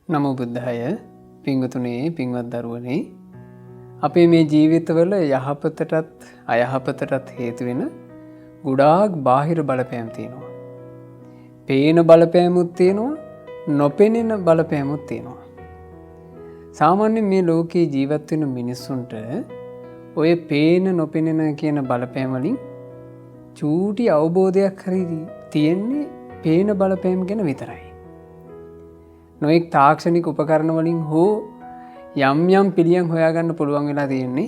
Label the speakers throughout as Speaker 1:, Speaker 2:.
Speaker 1: නමෝ බුද්ධාය පිංගුතුනේ පිංවත් දරුවනේ අපේ මේ ජීවිතවල යහපතටත් අයහපතටත් හේතු වෙන ගොඩාක් බාහිර බලපෑම් තියෙනවා. පේන බලපෑමුත් තියෙනවා, නොපෙනෙන බලපෑමුත් තියෙනවා. සාමාන්‍යයෙන් මේ ලෝකේ ජීවත් වෙන මිනිස්සුන්ට ඔය පේන නොපෙනෙන කියන බලපෑම් වලින් චූටි අවබෝධයක් හරි තියෙන්නේ පේන බලපෑම් ගැන විතරයි. නොයෙක් තාක්ෂණික උපකරණ වලින් හෝ යම් යම් පිළියම් හොයාගන්න පුළුවන් වෙලා තියෙන්නේ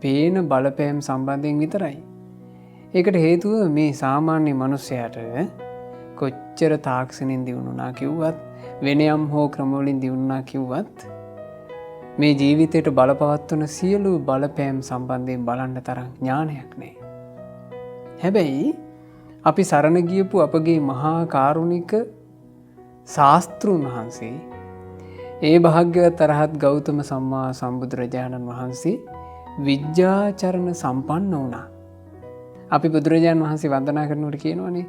Speaker 1: පේන බලපෑම් සම්බන්ධයෙන් විතරයි. ඒකට හේතුව මේ සාමාන්‍ය මනුස්සයාට කොච්චර තාක්ෂණයෙන් දියුණුනා කිව්වත් වෙන යම් හෝ ක්‍රම වලින් දියුණුනා කිව්වත් මේ ජීවිතයට බලපවත්වන සියලු බලපෑම් සම්බන්ධයෙන් බලන්න තරම් ඥානයක් නැහැ. හැබැයි අපි සරණ ගියපු අපගේ මහා කාරුණික ශාස්තෘන් වහන්සේ ඒ භාග්‍යවත් අරහත් ගෞතම සම්මා සම්බුදුරජාණන් වහන්සේ විද්‍යාචරණ සම්පන්න වුණා. අපි බුදුරජාණන් වහන්සේ වන්දනා කරනකොට කියනවනේ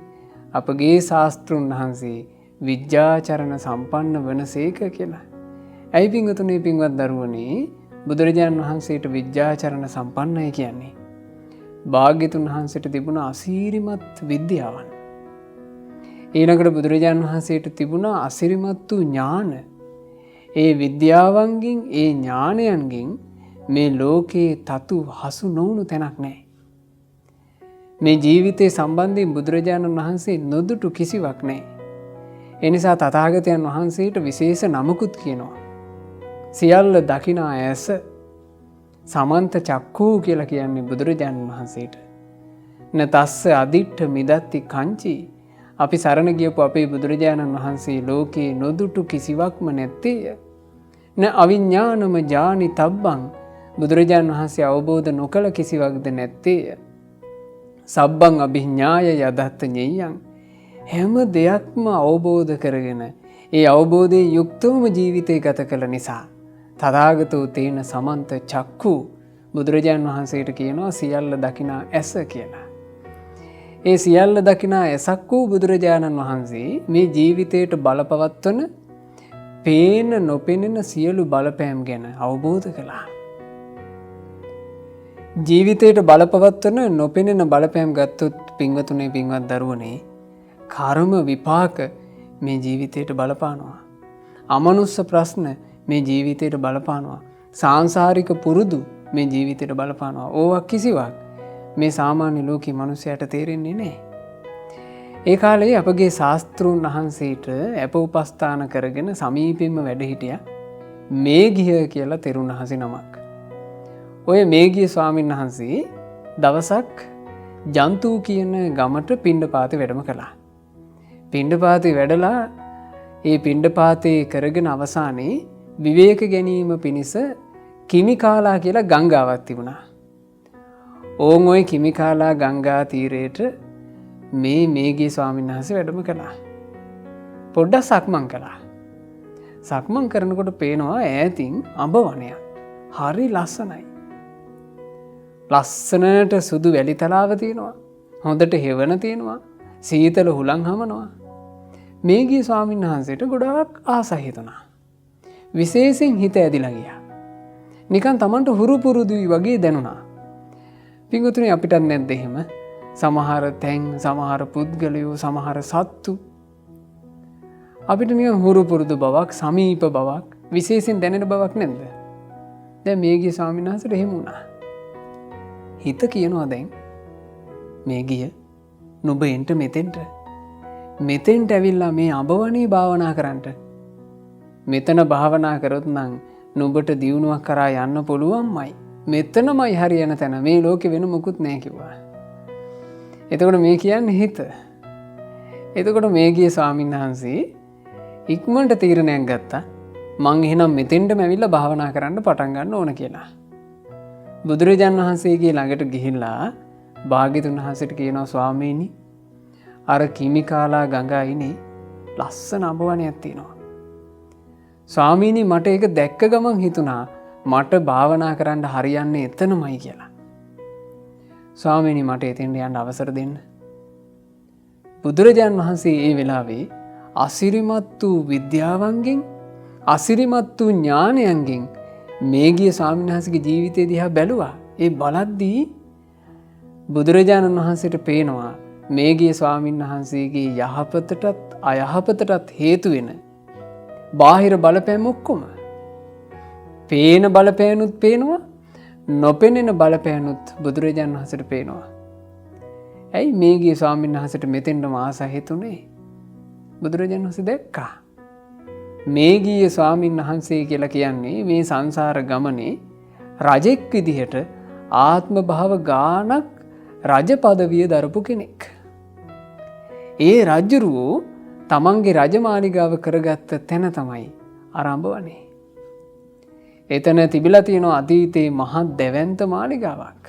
Speaker 1: අපගේ ශාස්තෘන් වහන්සේ විද්‍යාචරණ සම්පන්න වනසේක කියලා. ඇයි පින්වතුනි පින්වත් දරුවනේ බුදුරජාණන් වහන්සේට විද්‍යාචරණ සම්පන්නයි කියන්නේ? භාග්‍යතුන් වහන්සේට තිබුණ අසීරිමත් විද්‍යාවන්. ඊළඟට බුදුරජාණන් වහන්සේට තිබුණ අසිරිමත් වූ ඥාන. ඒ විද්‍යාවන්ගෙන් ඒ ඥානයන්ගෙන් මේ ලෝකයේ තතු හසු නොවුණු තැනක් නැහැ. මේ ජීවිතයේ සම්බන්ධයෙන් බුදුරජාණන් වහන්සේ නොදුටු කිසිවක් නැහැ. ඒ නිසා තථාගතයන් වහන්සේට විශේෂ නමකුත් කියනවා. සියල්ල දකිනා ඇස සමන්ත චක්ඛූ කියලා කියන්නේ බුදුරජාණන් වහන්සේට. න තස්ස අදිට්ඨ මිදත්ති කංචි. අපි සරණ ගියපු අපේ බුදුරජාණන් වහන්සේ ලෝකේ නොදුටු කිසිවක්ම නැත්තේය. න අවිඥානම ජානි තබ්බං. බුදුරජාණන් වහන්සේ අවබෝධ නොකළ කිසිවක්ද නැත්තේය. සබ්බං අභිඥාය යදත්ත ඤෙය්‍යං. හැම දෙයක්ම අවබෝධ කරගෙන ඒ අවබෝධයෙන් යුක්තවම ජීවිතය ගත කළ නිසා තථාගතෝ තේන සමන්ත චක්ඛු. බුදුරජාණන් වහන්සේට කියනවා සියල්ල දකිනා ඇස කියලා. ඒ සියල්ල දකිනා ඇසක් වූ බුදුරජාණන් වහන්සේ මේ ජීවිතයට බලපවත්වන පේන නොපෙනෙන සියලු බලපෑම් ගැන අවබෝධ කළා. ජීවිතයට බලපවත්වන නොපෙනෙන බලපෑම් ගත්තොත් පින්වතුනේ පින්වත් දරුවනේ කර්ම විපාක මේ ජීවිතයට බලපානවා. අමනුස්ස ප්‍රශ්න මේ ජීවිතයට බලපානවා. සාංසාරික පුරුදු මේ ජීවිතයට බලපානවා. ඕවා කිසිවක් මේ සාමාන්‍ය ලෝකී මනුස්සයට තේරෙන්නේ නැහැ. ඒ කාලේ අපගේ ශාස්ත්‍රූන් වහන්සේට අප උපස්ථාන කරගෙන සමීපෙන්ම වැඩ හිටියා මේඝිය කියලා තෙරුණ වහන්සේ නමක්. ඔය මේඝිය ස්වාමීන් වහන්සේ දවසක් ජන්තු කියන ගමට පිණ්ඩපාතේ වැඩම කළා. පිණ්ඩපාතේ වැඩලා ඒ පිණ්ඩපාතේ කරගෙන අවසානයේ විවේක ගැනීම පිණිස කිමිකාලා කියලා ගංගාවක් තිබුණා. ඕන් ඔය කිමිකාලා ගංගා තීරයට මේ මේඝිය ස්වාමීන් වහන්සේ වැඩම කළා. පොඩ්ඩක් සක්මන් කළා. සක්මන් කරනකොට පේනවා ඈතින් අඹ වනයක්. හරි ලස්සනයි. ලස්සනට සුදු වැලි තලාව තියෙනවා. හොඳට හෙවණ තියෙනවා. සීතල හුලං හමනවා. මේඝිය ස්වාමීන් වහන්සේට ගොඩාක් ආසයි හිතුණා. විශේෂයෙන් හිත ඇදිලා ගියා. නිකන් Tamanට හුරු පුරුදුයි වගේ දැනුණා. පින්වතුනි අපිටත් නැද්ද එහෙම? සමහර තැන්, සමහර පුද්ගලයෝ, සමහර සත්තු අපිට නිකන් හුරු පුරුදු බවක්, සමීප බවක්, විශේෂයෙන් දැනෙන බවක් නැද්ද? දැන් මේඝිය ස්වාමීන් වහන්සේට එහෙම වුණා. හිත කියනවා දැන් මේඝිය නුඹ එන්ට මෙතෙන්ට ඇවිල්ලා මේ අඹවණේ භාවනා කරන්නට. මෙතන භාවනා කරොත් නම් නුඹට දියුණුවක් කරා යන්න පුළුවන්මයි. මෙතනමයි හරියන තැන. මේ ලෝකෙ වෙන මොකුත් නැහැ කිව්වා. එතකොට මේ කියන්නේ හිත. එතකොට මේඝිය ස්වාමීන් වහන්සේ ඉක්මනට තීරණයක් ගත්තා. මං එහෙනම් මෙතෙන්ටම ඇවිල්ලා භාවනා කරන්න පටන් ගන්න ඕන කියලා. බුදුරජාණන් වහන්සේගේ ළඟට ගිහිල්ලා භාග්‍යතුන් වහන්සේට කියනවා ස්වාමීනි අර කිමිකාලා ගංගායිනේ ලස්සන අඹවණයක් තියෙනවා. ස්වාමීනි මට ඒක දැක්ක ගමන් හිතුණා මට භාවනා කරන්න හරියන්නේ එතනමයි කියලා. ස්වාමීනි මට එතෙන්ට යන්න අවසර දෙන්න. බුදුරජාණන් වහන්සේ ඒ වෙලාවේ අසිරිමත් වූ විද්‍යාවන්ගෙන් අසිරිමත් වූ ඥානයන්ගෙන් මේ ගිය ස්වාමීන් වහන්සේගේ ජීවිතය දිහා බැලුවා. ඒ බලද්දී බුදුරජාණන් වහන්සේට පේනවා මේ ගිය ස්වාමීන් වහන්සේගේ යහපතටත් අයහපතටත් හේතු වෙන බාහිර බලපෑම් ඔක්කොම පේන බලපෑනුත් පේනවා, නොපෙනෙන බලපෑනුත් බුදුරජාණන් වහන්සේට පේනවා. ඇයි මේ ගිය ස්වාමීන් වහන්සේට මෙතෙන්ටම ආස හිතුනේ? බුදුරජාණන් වහන්සේ දැක්කා මේ ගිය ස්වාමීන් වහන්සේ කියලා කියන්නේ මේ සංසාර ගමනේ රජෙක් විදිහට ආත්ම භාව ගානක් රජ පදවිය දරපු කෙනෙක්. ඒ රජුරෝ තමන්ගේ රජමාලිගාව කරගත්ත තැන තමයි ආරම්භ වනේ. එතන තිබිලා තියෙනවා අතීතයේ මහත් දැවැන්ත මාලිගාවක්.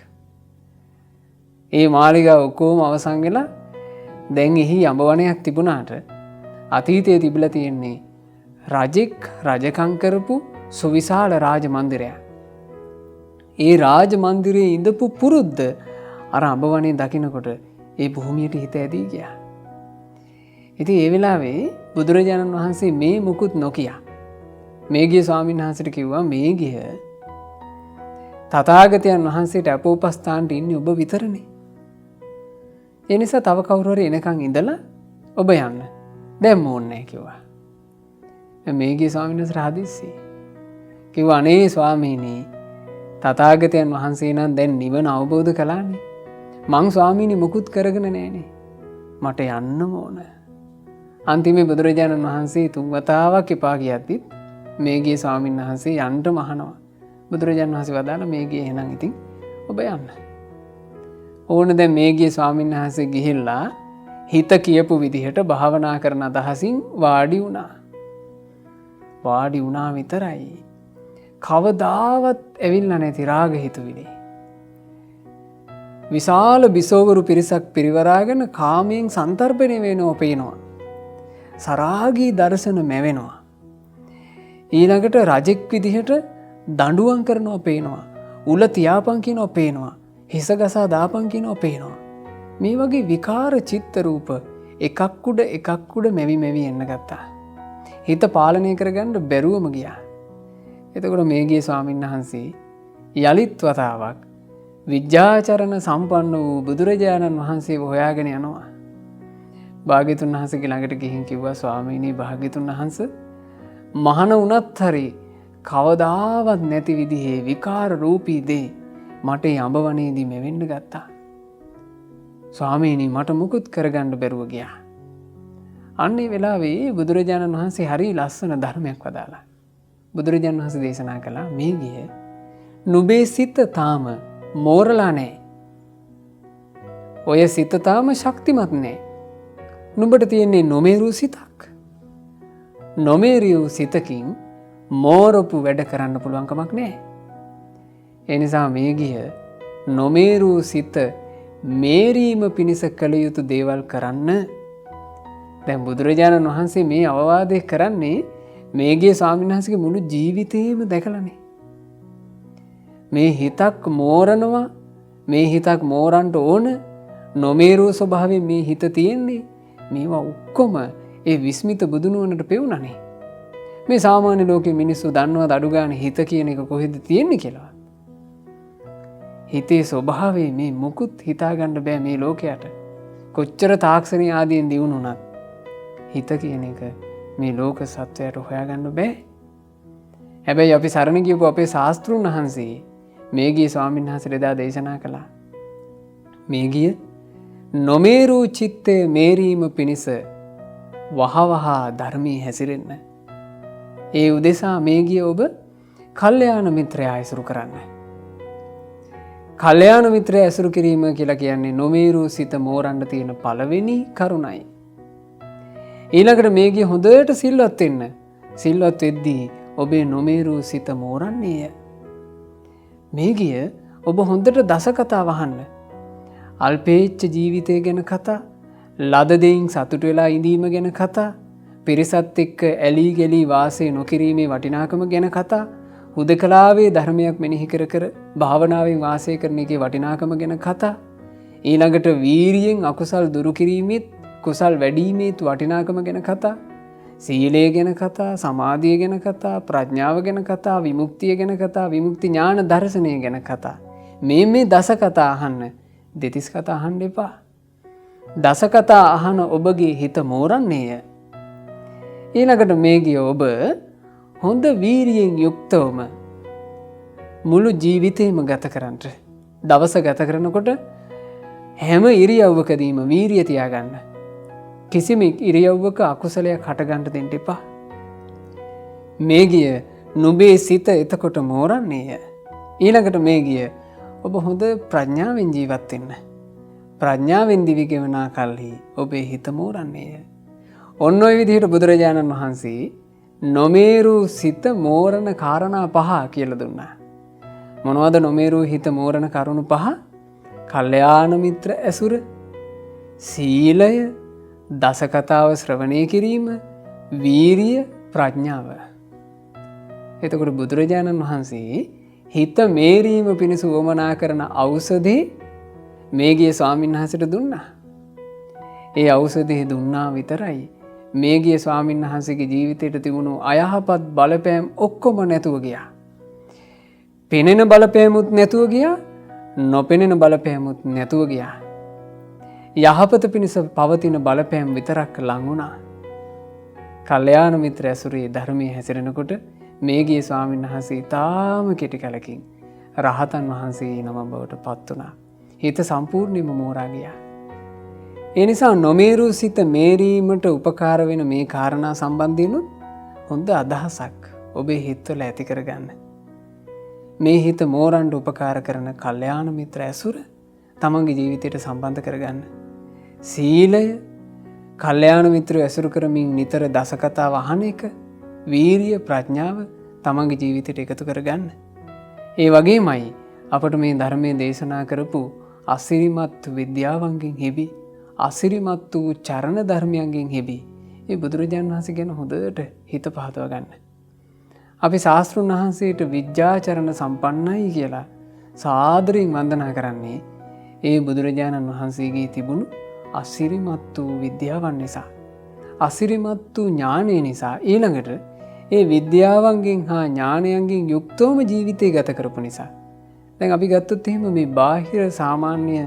Speaker 1: ඒ මාලිගාව ඔක්කොම අවසන් වෙලා දැන් එහි අඹවණයක් තිබුණාට අතීතයේ තිබිලා තියෙන්නේ රජෙක් රජකම් කරපු සුවිශාල රාජ මන්දිරයක්. ඒ රාජ මන්දිරයේ ඉඳපු පුරුද්ද අර අඹවණේ දකින්නකොට ඒ භූමියට හිත ඇදී ගියා. ඉතින් ඒ වෙලාවේ බුදුරජාණන් වහන්සේ මේ මුකුත් නොකිය මේ ගිය ස්වාමීන් වහන්සේට කිව්වා මේ ගිය තථාගතයන් වහන්සේට අපෝපස්ථානට ඉන්නේ ඔබ විතරනේ. ඒ නිසා තව කවුරු හරි එනකන් ඉඳලා ඔබ යන්න. දැන් ඕනේ නැහැ කිව්වා. මේ ගිය ස්වාමීන් වහන්සේ හදිස්සි කිව්වා අනේ ස්වාමීනි තථාගතයන් වහන්සේ නම් දැන් නිවන අවබෝධ කළානේ. මං ස්වාමීනි මුකුත් කරගෙන නැහනේ. මට යන්නම ඕන. අන්තිමේ බුදුරජාණන් වහන්සේ 3 වතාවක් එපා කියද්දිත් මේ ගිය ස්වාමීන් වහන්සේ යන්නම අහනවා. බුදුරජාණන් වහන්සේ වදාළ මේ ගිය එහෙනම් ඉතින් ඔබ යන්න. ඕන දැන් මේ ගිය ස්වාමීන් වහන්සේ ගිහිල්ලා හිත කියපු විදිහට භාවනා කරන අදහසින් වාඩි වුණා. වාඩි වුණා විතරයි. කවදාවත් ඇවිල්ලා නැති රාග හිතුවිලි. විශාල බිසෝවරු පිරිසක් පිරිවරාගෙන කාමයෙන් සන්තර්පණය වෙනවා පේනවා. සරාගී දර්ශන මැවෙනවා. ඊළඟට රජෙක් විදිහට දඬුවම් කරනවා පේනවා. උල තියාපන් කියනවා පේනවා. හිස ගසා දාපන් කියනවා පේනවා. මේ වගේ විකාර චිත්ත රූප එකක් උඩ මෙවි මෙවි එන්න ගත්තා. හිත පාලනය කරගන්න බැරුවම ගියා. එතකොට මේ ගිය ස්වාමීන් වහන්සේ යලිත් වතාවක් විද්‍යාචරණ සම්පන්න වූ බුදුරජාණන් වහන්සේ හොයාගෙන යනවා. භාග්‍යතුන් වහන්සේගේ ළඟට ගිහින් කිව්වා ස්වාමීනි භාග්‍යතුන් වහන්සේ මහාන වුණත් හරි කවදාවත් නැති විදිහේ විකාර රූපී දේ මට යඹවණේදී මෙවෙන්න ගත්තා. ස්වාමීනි මට මුකුත් කරගන්න බැරුව ගියා. අන්නේ වෙලාවේ බුදුරජාණන් වහන්සේ හරි ලස්සන ධර්මයක් වදාලා. බුදුරජාණන් වහන්සේ දේශනා කළා මේ ගිය නුඹේ සිත තාම මෝරලා නැහැ. ඔය සිත තාම ශක්තිමත් නැහැ. නුඹට තියෙන්නේ නොමේරු සිතක්. නොමේරියු සිතකින් මෝරපු වැඩ කරන්න පුළුවන් කමක් නැහැ. ඒ නිසා මේ ගිය නොමේරු සිත මේරීම පිණිස කළ යුතු දේවල් කරන්න. දැන් බුදුරජාණන් වහන්සේ මේ අවවාදය කරන්නේ මේ ගිය ස්වාමීන් වහන්සේගේ මුළු ජීවිතේම දැකලානේ. මේ හිතක් මෝරනවා, මේ හිතක් මෝරන්න ඕන, නොමේරු ස්වභාවයෙන් මේ හිත තියෙන්නේ. මේවා ඔක්කොම ඒ විස්මිත බුදුනුවණට පෙවුණානේ. මේ සාමාන්‍ය ලෝකේ මිනිස්සු දන්නවද අඩු ගන්න හිත කියන එක කොහෙද තියෙන්නේ කියලා? හිතේ ස්වභාවය මේ මුකුත් හිතාගන්න බෑ මේ ලෝකයට. කොච්චර තාක්ෂණීය ආදීන් දිනුනොත් හිත කියන එක මේ ලෝක සත්වයට හොයාගන්න බෑ. හැබැයි අපි සරණ ගියපු අපේ ශාස්ත්‍රුන් වහන්සේ මේ ගිය ස්වාමීන් වහන්සේ එදා දේශනා කළා. මේ ගිය නොමේරු චිත්තේ මේරීම පිණිස වහවහා ධර්මයේ හැසිරෙන්න. ඒ උදෙසා මේ ගිය ඔබ කල්යාණ මිත්‍රයා ඇසුරු කරන්න. කල්යාණ මිත්‍රයා ඇසුරු කිරීම කියලා කියන්නේ නොමේරු සිත මෝරන්න තියෙන පළවෙනි කරුණයි. ඊළඟට මේ ගිය හොඳට සිල්වත් වෙන්න. සිල්වත් වෙද්දී ඔබේ නොමේරු සිත මෝරන්නේය. මේ ගිය ඔබ හොඳට දස කතා වහන්න. අල්පේච්ඡ ජීවිතය ගැන කතා, ලද දෙයින් සතුට වෙලා ඉඳීම ගැන කතා, පිරිසත් එක්ක ඇලී ගලී වාසය නොකිරීමේ වටිනාකම ගැන කතා, හුදකලාවේ ධර්මයක් මෙනෙහි කර කර භාවනාවෙන් වාසය කරන එකේ වටිනාකම ගැන කතා, ඊළඟට වීරියෙන් අකුසල් දුරු කිරීමෙත් කුසල් වැඩිීමේත් වටිනාකම ගැන කතා, සීලය ගැන කතා, සමාධිය ගැන කතා, ප්‍රඥාව ගැන කතා, විමුක්තිය ගැන කතා, විමුක්ති ඥාන දර්ශනය ගැන කතා. මේ දස කතා අහන්න. දෙතිස් කතා අහන්න එපා. දස කතා අහන ඔබගේ හිත මෝරන්නේය. ඊළඟට මේ ගිය ඔබ හොඳ වීරියෙන් යුක්තවම මුළු ජීවිතේම ගත කරන්නට. දවස ගත කරනකොට හැම ඉරියව්වකදීම වීරිය තියාගන්න. කිසිම ඉරියව්වක අකුසලයක් හටගන්න දෙන්න එපා. මේ ගිය නුඹේ සිත එතකොට මෝරන්නේය. ඊළඟට මේ ගිය ඔබ හොඳ ප්‍රඥාවෙන් ජීවත් වෙන්න. ප්‍රඥාවෙන් දිවි ගෙවනා කල්හි ඔබේ හිත මෝරන්නේය. ඔන්න ඔය විදිහට බුදුරජාණන් වහන්සේ නොමේරු සිත මෝරණ කාරණා 5 කියලා දුන්නා. මොනවද නොමේරු හිත මෝරණ කරුණු 5? කල්යාණ මිත්‍ර ඇසුර, සීලය, දස කතාව ශ්‍රවණය කිරීම, වීරිය, ප්‍රඥාව. එතකොට බුදුරජාණන් වහන්සේ හිත මේරීම පිණිස උවමනා කරන ඖෂධේ මේ ගිය ස්වාමීන් වහන්සේට දුන්නා. ඒ ඖෂධේ දුන්නා විතරයි මේ ගිය ස්වාමීන් වහන්සේගේ ජීවිතයට තිබුණු අයහපත් බලපෑම් ඔක්කොම නැතුව ගියා. පෙනෙන බලපෑමුත් නැතුව ගියා, නොපෙනෙන බලපෑමුත් නැතුව ගියා. යහපත පිණිස පවතින බලපෑම් විතරක් ලං වුණා. කල්යාණ මිත්‍ර ඇසුරේ ධර්මයේ හැසිරෙනකොට මේ ගිය ස්වාමීන් වහන්සේ ඊටාම කෙටි කලකින් රහතන් වහන්සේ නම බවට පත් වුණා. හිත සම්පූර්ණයෙන්ම මෝරා ගියා. ඒ නිසා නොමේරු සිත මේරීමට උපකාර වෙන මේ කාරණා සම්බන්ධයෙන් හොඳ අදහසක් ඔබේ හිතවල ඇති කරගන්න. මේ හිත මෝරන්න උපකාර කරන කල්යාණ මිත්‍ර ඇසුර තමන්ගේ ජීවිතයට සම්බන්ධ කරගන්න. සීලය, කල්යාණ මිත්‍ර ඇසුරු කරමින් නිතර දස කතාව අහන එක, වීරිය, ප්‍රඥාව තමන්ගේ ජීවිතයට එකතු කරගන්න. ඒ වගේමයි අපට මේ ධර්මයේ දේශනා කරපු අසිරිමත් විද්‍යාවන්ගෙන් හෙබි, අසිරිමත් වූ චරණ ධර්මයන්ගෙන් හෙබි ඒ බුදුරජාණන් වහන්සේ ගැන හොඳට හිත පහදව ගන්න. අපි ශාස්ත්‍රුන් වහන්සේට විද්‍යාචරණ සම්පන්නයි කියලා සාදරයෙන් වන්දනා කරන්නේ ඒ බුදුරජාණන් වහන්සේගේ තිබුණු අසිරිමත් වූ විද්‍යාවන් නිසා, අසිරිමත් වූ ඥානය නිසා, ඊළඟට ඒ විද්‍යාවන්ගෙන් හා ඥානයන්ගෙන් යුක්තවම ජීවිතය ගත කරපු නිසා. දැන් අපි ගත්තොත් එහෙම මේ බාහිර සාමාන්‍ය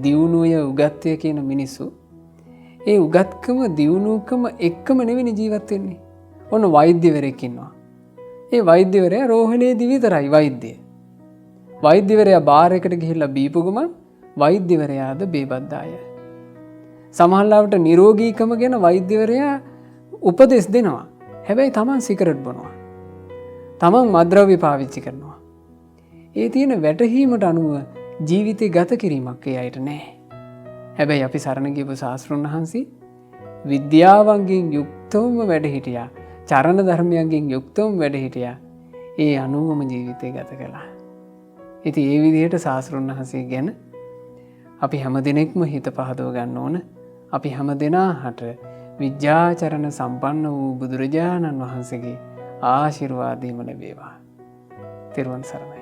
Speaker 1: දියුණුවය උගත්ය කියන මිනිස්සු ඒ උගත්කම දියුණුවකම එක්කම නෙවෙයි ජීවත් වෙන්නේ. ඔන්න වෛද්‍යවරයෙක් ඉන්නවා. ඒ වෛද්‍යවරයා රෝහලේදී විතරයි වෛද්‍ය. වෛද්‍යවරයා බාර් එකට ගිහිල්ලා බීපු ගමන් වෛද්‍යවරයාද බේබද්දාය. සමහරවිට නිරෝගීකම ගැන වෛද්‍යවරයා උපදෙස් දෙනවා. හැබැයි තමන් සිගරට් බොනවා. තමන් මත්ද්‍රව්‍ය පාවිච්චි කරනවා. ඒ තියෙන වැටහීමට අනුව ජීවිතේ ගත කිරීමක් ඒ අයට නැහැ. හැබැයි අපි සරණ ගියපු ශාස්ත්‍රඥ වහන්සේ විද්‍යාවන්ගෙන් යුක්තවම වැඩ හිටියා. චරණ ධර්මයන්ගෙන් යුක්තවම වැඩ හිටියා. ඒ අනුවම ජීවිතේ ගත කළා. ඉතින් ඒ විදිහට ශාස්ත්‍රඥ වහන්සේ ගැන අපි හැම දිනෙකම හිත පහදව ගන්න ඕන. අපි හැම දෙනාට විද්‍යාචරණ සම්පන්න වූ බුදුරජාණන් වහන්සේගේ ආශිර්වාදයම ලැබේවා. තෙරුවන් සරණයි.